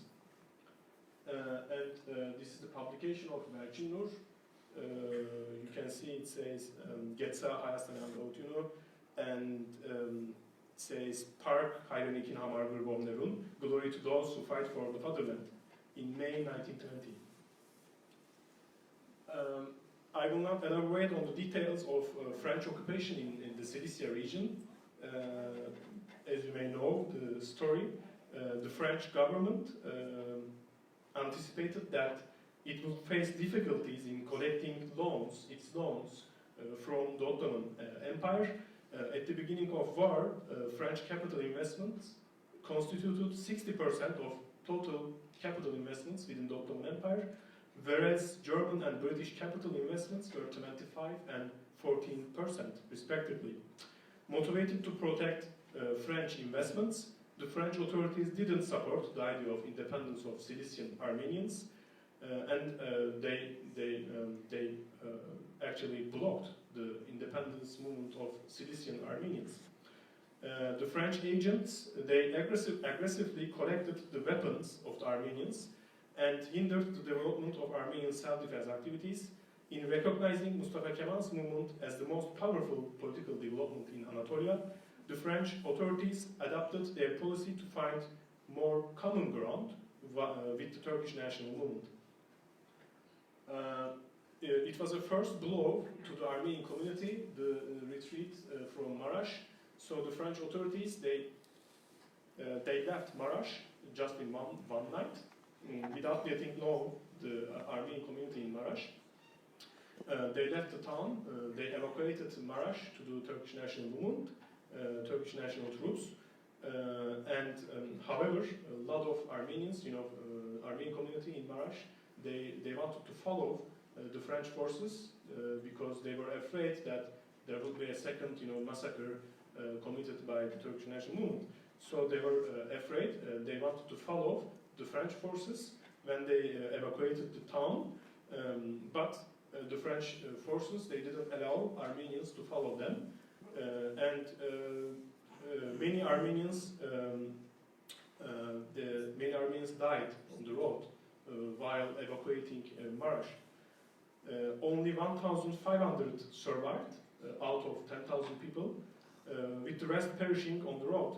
This is the publication of Vercinur. You can see it says Getsa Hayastanan Otunu, and says Park Hayrenik Hamar Gırbomnerun, Glory to Those Who Fight for the Fatherland, in May 1920. I will not elaborate on the details of French occupation in the Cilicia region. As you may know the story, the French government anticipated that it would face difficulties in collecting its loans from the Ottoman Empire. At the beginning of war, French capital investments constituted 60% of total capital investments within the Ottoman Empire, whereas German and British capital investments were 25 and 14% respectively. Motivated to protect French investments, the French authorities didn't support the idea of independence of Cilician Armenians, and they actually blocked the independence movement of Cilician Armenians. The French agents, they aggressively collected the weapons of the Armenians and hindered the development of Armenian self-defense activities. In recognizing Mustafa Kemal's movement as the most powerful political development in Anatolia, the French authorities adopted their policy to find more common ground with the Turkish national movement. It was a first blow to the Armenian community, the retreat from Marash. So the French authorities, they left Marash just in one night, without getting know the Armenian community in Marash. They left the town, they evacuated Marash to the Turkish national movement, Turkish national troops, however, a lot of Armenians, Armenian community in Marash, they wanted to follow the French forces because they were afraid that there would be a second, massacre committed by the Turkish national movement. So they were afraid. They wanted to follow the French forces when they evacuated the town, but the French forces, they didn't allow Armenians to follow them, and many Armenians died on the road while evacuating Marash. Only 1,500 survived out of 10,000 people, with the rest perishing on the road.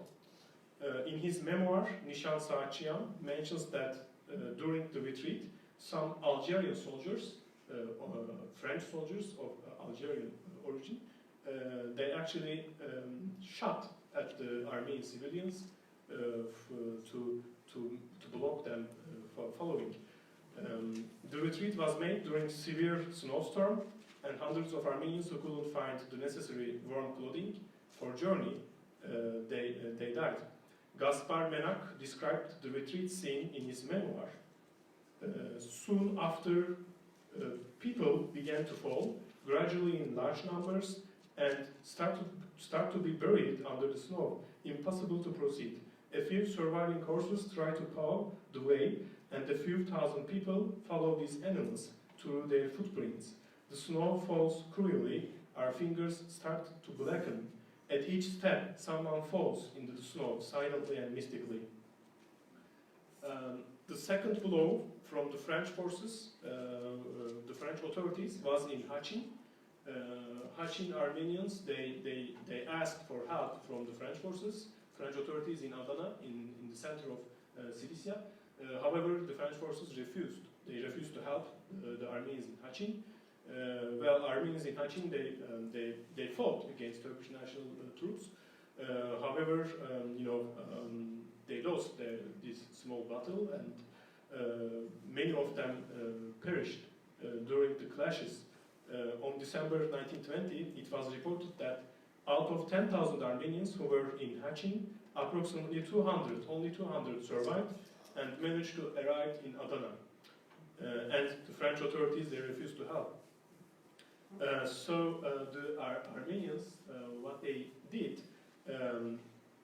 In his memoir, Nishan Saatchian mentions that during the retreat, some Algerian soldiers, French soldiers of Algerian origin, they actually shot at the Armenian civilians to block them following. The retreat was made during severe snowstorm, and hundreds of Armenians who couldn't find the necessary warm clothing for journey, they died. Gaspar Menak described the retreat scene in his memoir. Soon after, people began to fall, gradually in large numbers, and start to be buried under the snow, impossible to proceed. A few surviving horses try to plow the way, and a few thousand people follow these animals through their footprints. The snow falls cruelly, our fingers start to blacken. At each step, someone falls into the snow, silently and mystically. The second blow from the French forces, the French authorities, was in Hachin. Hachin Armenians, they asked for help from the French forces, French authorities in Adana, in the center of Cilicia. However, the French forces refused. They refused to help the Armenians in Hachin. Armenians in Hachin, they fought against Turkish national troops. However, they lost this small battle, and many of them perished during the clashes. On December 1920, it was reported that out of 10,000 Armenians who were in Hachin, approximately only 200 survived and managed to arrive in Adana. And the French authorities, they refused to help. The Armenians, what they did, on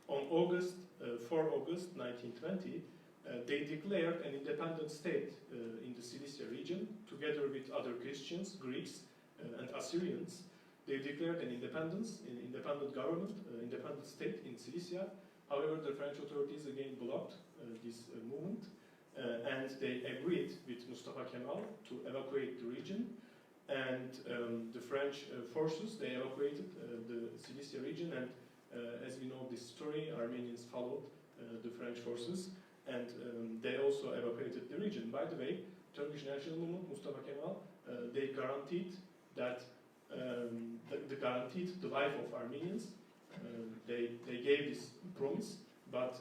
4 August 1920, they declared an independent state in the Cilicia region, together with other Christians, Greeks, and Assyrians. They declared an independent government, independent state in Cilicia. However, the French authorities again blocked this movement, and they agreed with Mustafa Kemal to evacuate the region. And the French forces, they evacuated the Cilicia region, and As we know this story, Armenians followed the French forces, and they also evacuated the region. By the way, Turkish National Movement, Mustafa Kemal, they guaranteed that guaranteed the life of Armenians. They gave this promise, but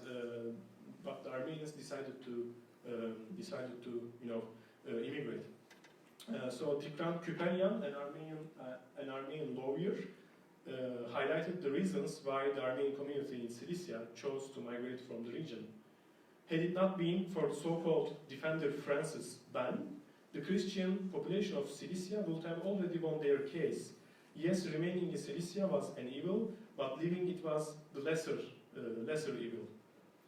the Armenians decided to immigrate. So Dikran Küperyan, an Armenian lawyer, highlighted the reasons why the Armenian community in Cilicia chose to migrate from the region. Had it not been for the so-called defender Francis ban, the Christian population of Cilicia would have already won their case. Yes, remaining in Cilicia was an evil, but leaving it was the lesser evil.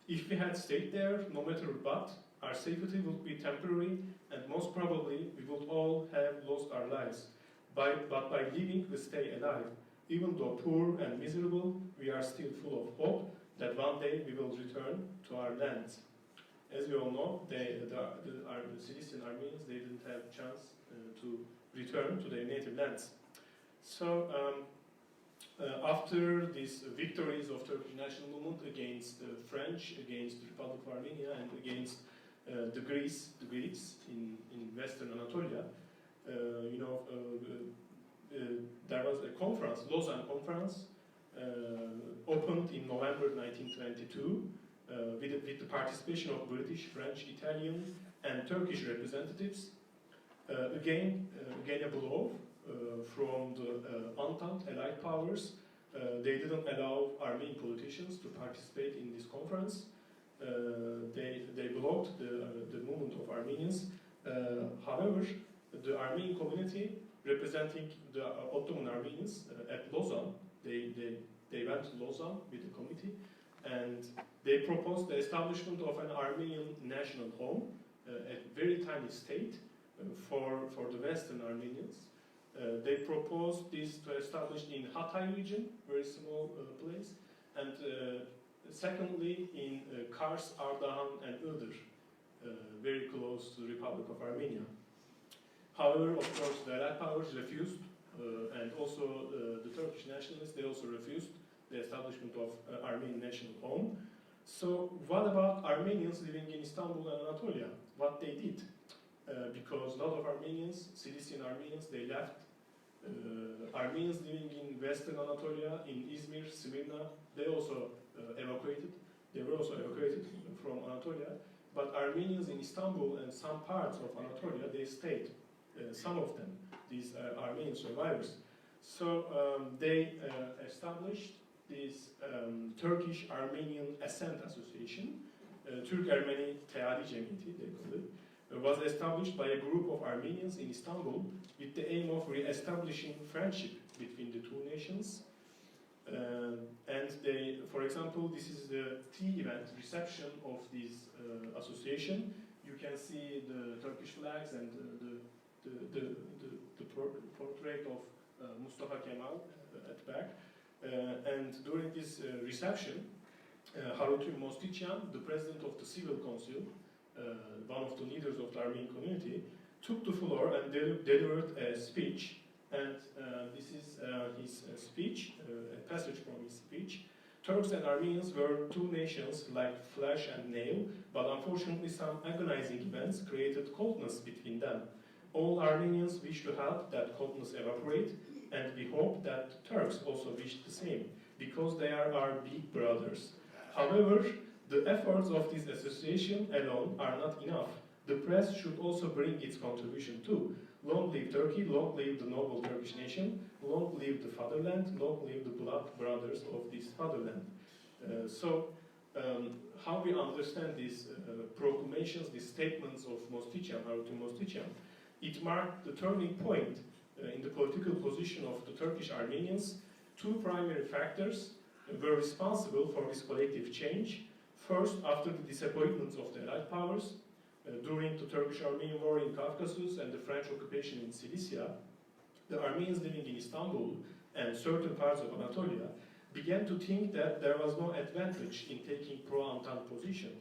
If we had stayed there, no matter what, our safety would be temporary, and most probably we would all have lost our lives. But by leaving, we stay alive. Even though poor and miserable, we are still full of hope that one day we will return to our lands. As we all know, the Cilician Armenians, they didn't have a chance to return to their native lands. So after these victories of Turkish national movement against the French, against the Republic of Armenia, and against the Greeks in Western Anatolia, there was a conference, Lausanne Conference, opened in November 1922 with the participation of British, French, Italian, and Turkish representatives. Again a blow from the Untold Allied powers. They didn't allow Armenian politicians to participate in this conference. They blocked the movement of Armenians. However, the Armenian community representing the Ottoman Armenians at Lausanne, they went to Lausanne with the committee, and they proposed the establishment of an Armenian national home, a very tiny state for the Western Armenians. They proposed this to establish in Hatay region, very small place, and secondly in Kars, Ardahan, and Iğdır, very close to the Republic of Armenia. However, of course, the Allied powers refused, and also the Turkish nationalists, they also refused the establishment of Armenian national home. So what about Armenians living in Istanbul and Anatolia? What they did? Because a lot of Armenians, Cilician Armenians, they left. Armenians living in Western Anatolia, in Izmir, Smyrna, they also evacuated. They were also evacuated from Anatolia. But Armenians in Istanbul and some parts of Anatolia, they stayed. Some of them, these Armenian survivors. So they established this Turkish Armenian Ascent Association, Türk-Ermeni Teali Cemiyeti, they call it. Was established by a group of Armenians in Istanbul with the aim of re-establishing friendship between the two nations. And they, for example, this is the tea event reception of this association. You can see the Turkish flags and the portrait of Mustafa Kemal at the back. And during this reception, Harutyun Mostichyan, the president of the Civil Council, one of the leaders of the Armenian community, took the floor and delivered a speech. And this is his speech, a passage from his speech. Turks and Armenians were two nations like flesh and nail, but unfortunately some agonizing events created coldness between them. All Armenians wish to help that coldness evaporate, and we hope that Turks also wish the same, because they are our big brothers. However, the efforts of this association alone are not enough. The press should also bring its contribution too. Long live Turkey, long live the noble Turkish nation, long live the fatherland, long live the blood brothers of this fatherland. How we understand these proclamations, these statements of Mostichyan, Harutyun Mostichyan, it marked the turning point in the political position of the Turkish Armenians. Two primary factors were responsible for this collective change. First, after the disappointments of the Allied powers, during the Turkish-Armenian War in Caucasus and the French occupation in Cilicia, the Armenians living in Istanbul and certain parts of Anatolia began to think that there was no advantage in taking pro-Entente position,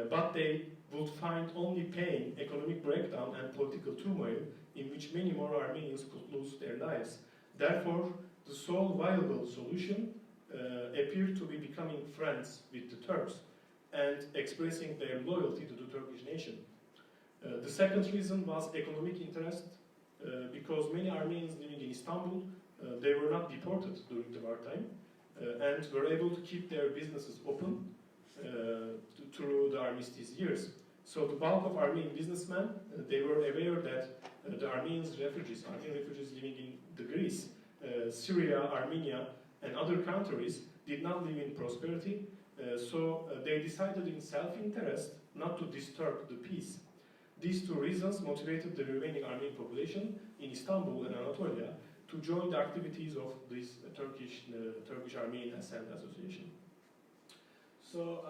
but they would find only pain, economic breakdown, and political turmoil in which many more Armenians could lose their lives. Therefore, the sole viable solution appeared to be becoming friends with the Turks and expressing their loyalty to the Turkish nation. The second reason was economic interest, because many Armenians living in Istanbul, they were not deported during the wartime and were able to keep their businesses open through the Armistice years. So the bulk of Armenian businessmen, they were aware that the Armenian refugees living in the Greece, Syria, Armenia, and other countries did not live in prosperity, so they decided in self-interest not to disturb the peace. These two reasons motivated the remaining Armenian population in Istanbul and Anatolia to join the activities of this Turkish Armenian Ascent Association. So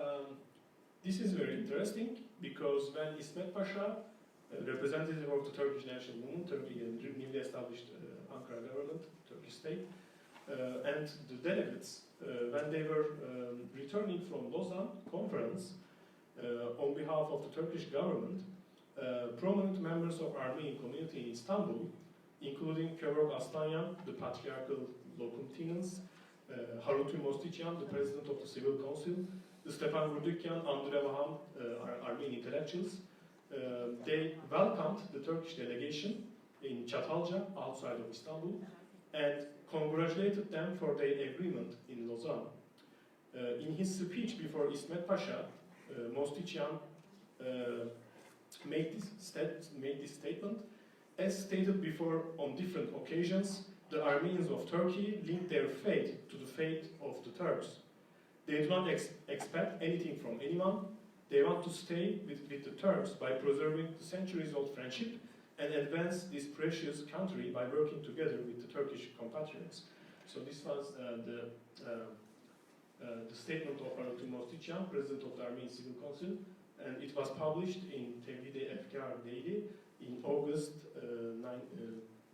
this is very interesting because when İsmet Pasha, representative of the Turkish national movement, Turkey and newly established Ankara government, Turkish state, and the delegates, when they were returning from Lausanne conference on behalf of the Turkish government, prominent members of Armenian community in Istanbul, including Kevork Aslanyan, the patriarchal locum tenens, Haruty Mostichyan, the president of the Civil Council, Stepan Vurdukyan, Andre Vaham, Armenian Intellectuals, they welcomed the Turkish delegation in Çatalca, outside of Istanbul, and congratulated them for their agreement in Lausanne. In his speech before İsmet Pasha, Mostichyan made this statement. As stated before on different occasions, the Armenians of Turkey link their fate to the fate of the Turks. They do not expect anything from anyone. They want to stay with the Turks by preserving the centuries-old friendship and advance this precious country by working together with the Turkish compatriots. So this was the statement of Haruty Mostichyan, president of the Armenian Civil Council, and it was published in Tevhid-i Efkar Daily in August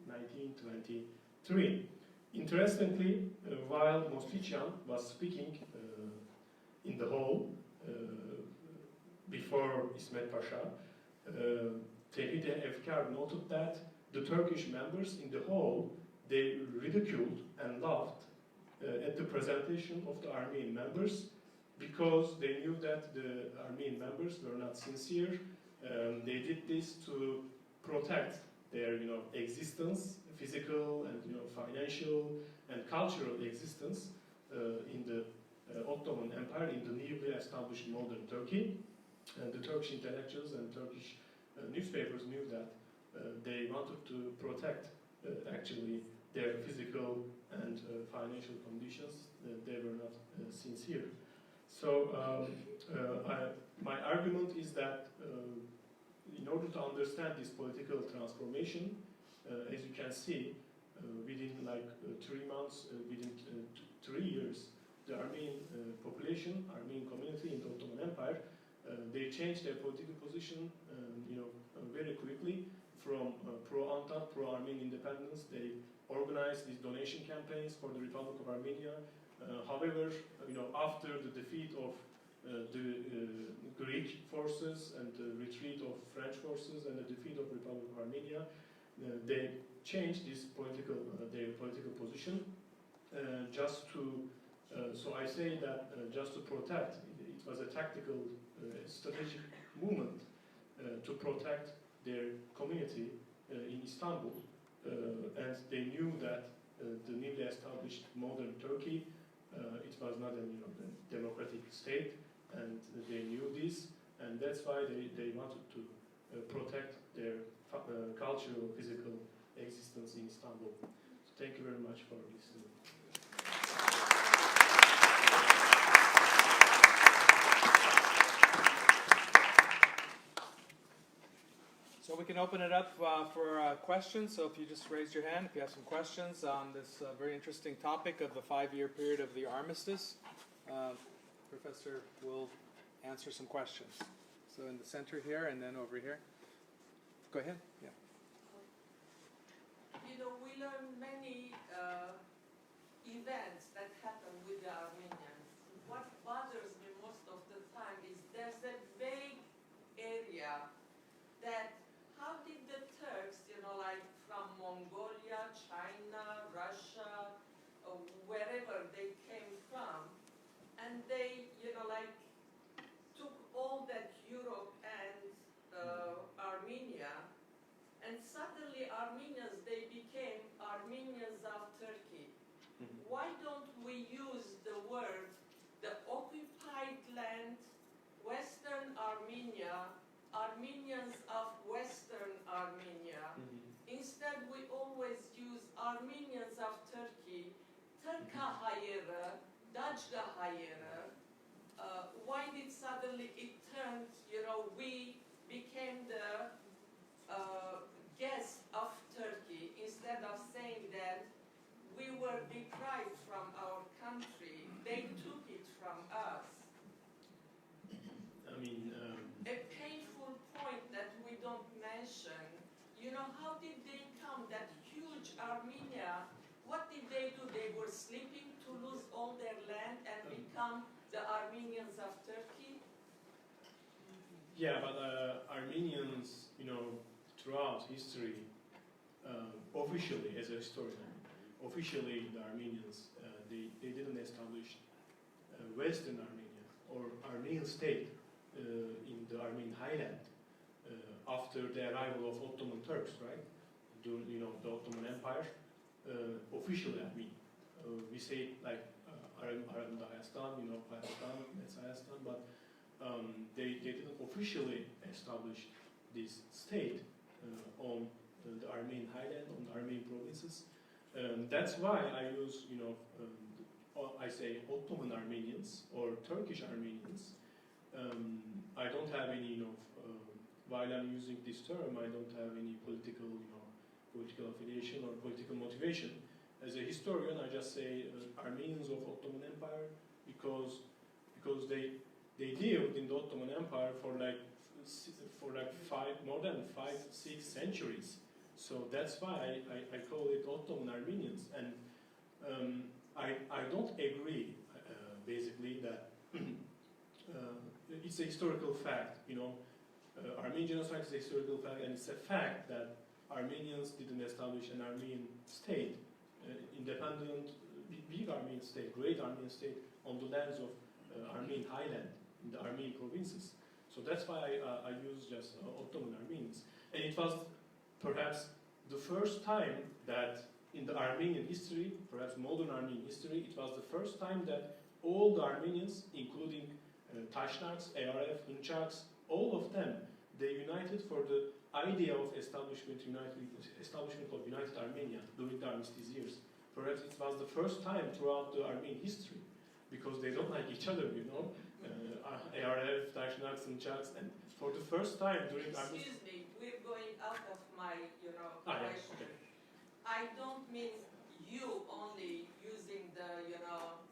1923. Interestingly, while Mostichyan was speaking in the hall before İsmet Pasha, Tevhid-i Efkar noted that the Turkish members in the hall, they ridiculed and laughed at the presentation of the Armenian members because they knew that the Armenian members were not sincere. They did this to protect their, existence, physical and financial and cultural existence in the Ottoman Empire, in the newly established modern Turkey. And the Turkish intellectuals and Turkish newspapers knew that they wanted to protect actually their physical and financial conditions. They were not sincere. So my argument is that in order to understand this political transformation, as you can see, within 3 months, within 3 years, the Armenian population, Armenian community in the Ottoman Empire, they changed their political position, very quickly from pro-Entente, pro-Armenian independence. They organized these donation campaigns for the Republic of Armenia. However, after the defeat of the Greek forces and the retreat of French forces and the defeat of Republic of Armenia, they changed this their political position just to. So I say that just to protect. It was a tactical, strategic movement to protect their community in Istanbul, and they knew that the newly established modern Turkey, it was not a democratic state, and they knew this, and that's why they wanted to protect their cultural, physical existence in Istanbul. So thank you very much for listening. So we can open it up for questions. So if you just raise your hand, if you have some questions on this very interesting topic of the 5-year period of the Armistice, Professor will answer some questions. So in the center here and then over here. Go ahead. Yeah. We learn many events that happen with the Armenians. What bothers me most of the time is there's a vague area that how did the Turks, from Mongolia, China, Russia, wherever they came from, become the Armenians of Turkey? Yeah, but Armenians, you know, throughout history, officially, as a historian, officially the Armenians, they didn't establish Western Armenia or Armenian state in the Armenian highland after the arrival of Ottoman Turks, right? During, you know, the Ottoman Empire, officially, I mean, we say like Armendayastan, you know, Pakistan, Mesayastan, but they didn't officially establish this state on the Armenian highland, on the Armenian provinces. That's why I use, you know, I say Ottoman Armenians or Turkish Armenians. I don't have any, you know, while I'm using this term, I don't have any political, you know, political affiliation or political motivation. As a historian, I just say Armenians of Ottoman Empire because they lived in the Ottoman Empire for like more than 5-6 centuries. So that's why I call it Ottoman Armenians. And I don't agree, basically, that it's a historical fact, you know. Armenian genocide is a historical fact, and it's a fact that Armenians didn't establish an Armenian state, independent, big Armenian state, great Armenian state on the lands of Armenian highland, in the Armenian provinces. So that's why I use just Ottoman Armenians. And it was perhaps the first time that in the Armenian history, perhaps modern Armenian history, it was the first time that all the Armenians, including Tashnaks, ARF, Hınçaks, all of them, they united for the idea of establishment of United Armenia during the Armistice years. Perhaps it was the first time throughout the Armenian history, because they don't like each other, you know. ARF, Tashnaks, Hınçaks, and for the first time during Armistice... Excuse me, we're going out of my, you know, question. Yeah, okay. I don't mean you only using the, you know,